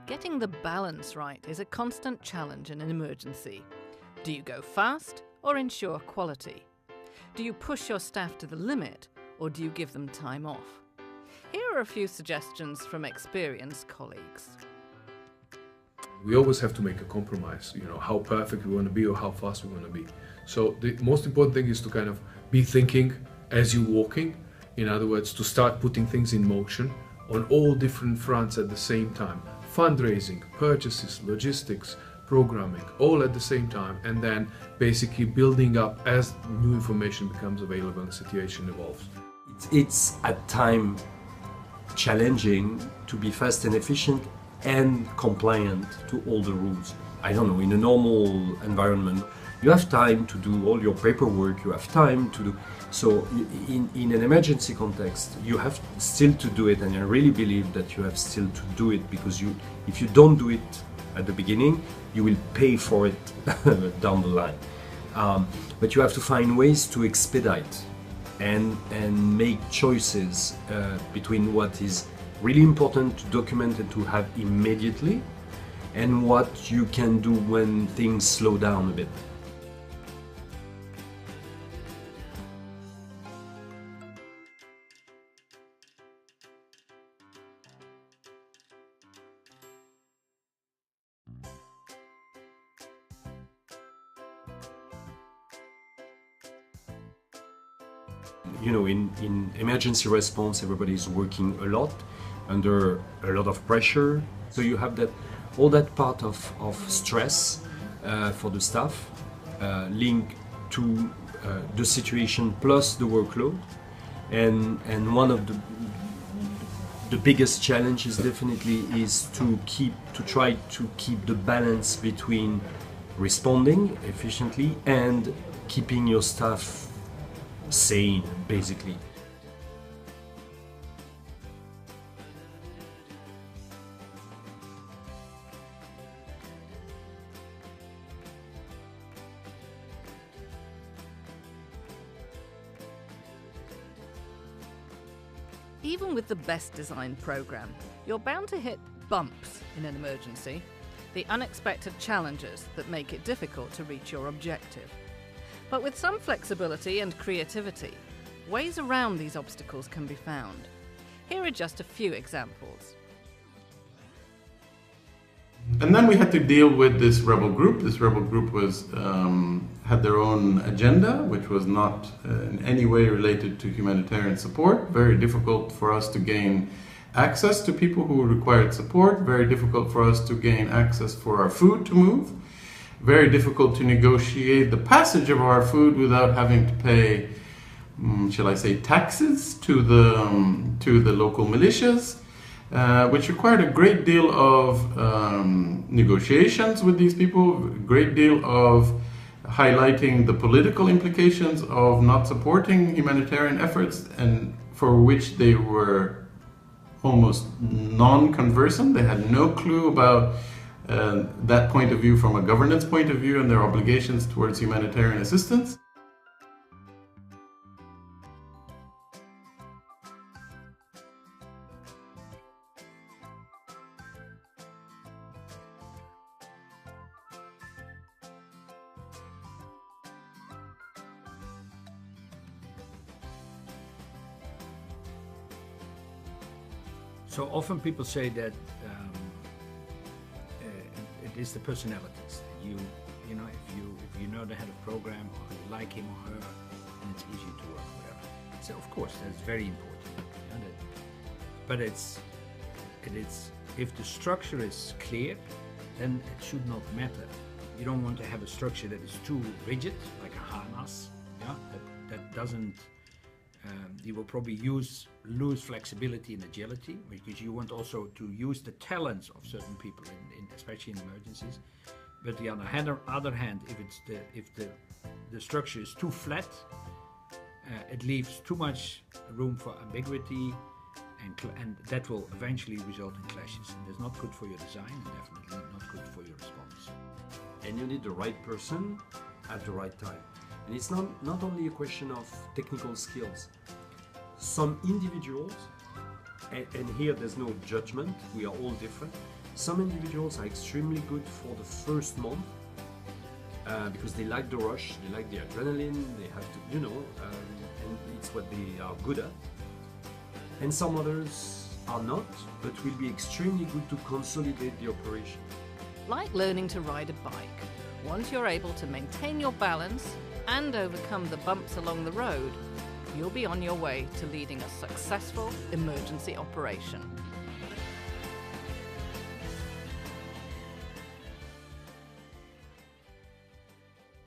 Getting the balance right is a constant challenge in an emergency. Do you go fast or ensure quality? Do you push your staff to the limit or do you give them time off? Here are a few suggestions from experienced colleagues. We always have to make a compromise, how perfect we want to be or how fast we want to be. So the most important thing is to kind of be thinking as you're walking. In other words, to start putting things in motion on all different fronts at the same time. Fundraising, purchases, logistics, programming, all at the same time, and then basically building up as new information becomes available and the situation evolves. It's at times challenging to be fast and efficient and compliant to all the rules. I don't know, in a normal environment, you have time to do all your paperwork, you have time to do. So in an emergency context, you have still to do it, and I really believe that you have still to do it, because if you don't do it at the beginning, you will pay for it down the line. But you have to find ways to expedite and make choices between what is really important to document and to have immediately, and what you can do when things slow down a bit. In emergency response, everybody is working a lot, under a lot of pressure. So you have all that part of stress for the staff, linked to the situation plus the workload. And one of the biggest challenges definitely is to try to keep the balance between responding efficiently and keeping your staff sane, basically. Even with the best designed program, you're bound to hit bumps in an emergency, the unexpected challenges that make it difficult to reach your objective. But with some flexibility and creativity, ways around these obstacles can be found. Here are just a few examples. And then we had to deal with this rebel group. This rebel group had their own agenda, which was not in any way related to humanitarian support. Very difficult for us to gain access to people who required support. Very difficult for us to gain access for our food to move. Very difficult to negotiate the passage of our food without having to pay, shall I say, taxes to the local militias. Which required a great deal of negotiations with these people, a great deal of highlighting the political implications of not supporting humanitarian efforts, and for which they were almost non-conversant. They had no clue about that point of view from a governance point of view and their obligations towards humanitarian assistance. So often people say that it is the personalities. If you know the head of program, or you like him or her, then it's easy to work with. So of course that's very important. But it's if the structure is clear, then it should not matter. You don't want to have a structure that is too rigid, like a harness. Yeah, that doesn't. You will probably lose flexibility and agility, because you want also to use the talents of certain people, especially in emergencies. But on the other hand, if the structure is too flat, it leaves too much room for ambiguity, and that will eventually result in clashes. And that's not good for your design, and definitely not good for your response. And you need the right person at the right time. And it's not only a question of technical skills. Some individuals, and here there's no judgment, we are all different, Some individuals are extremely good for the first month because they like the rush, they like the adrenaline, they have to, and it's what they are good at. And some others are not, but will be extremely good to consolidate the operation. Like learning to ride a bike, once you're able to maintain your balance and overcome the bumps along the road, you'll be on your way to leading a successful emergency operation.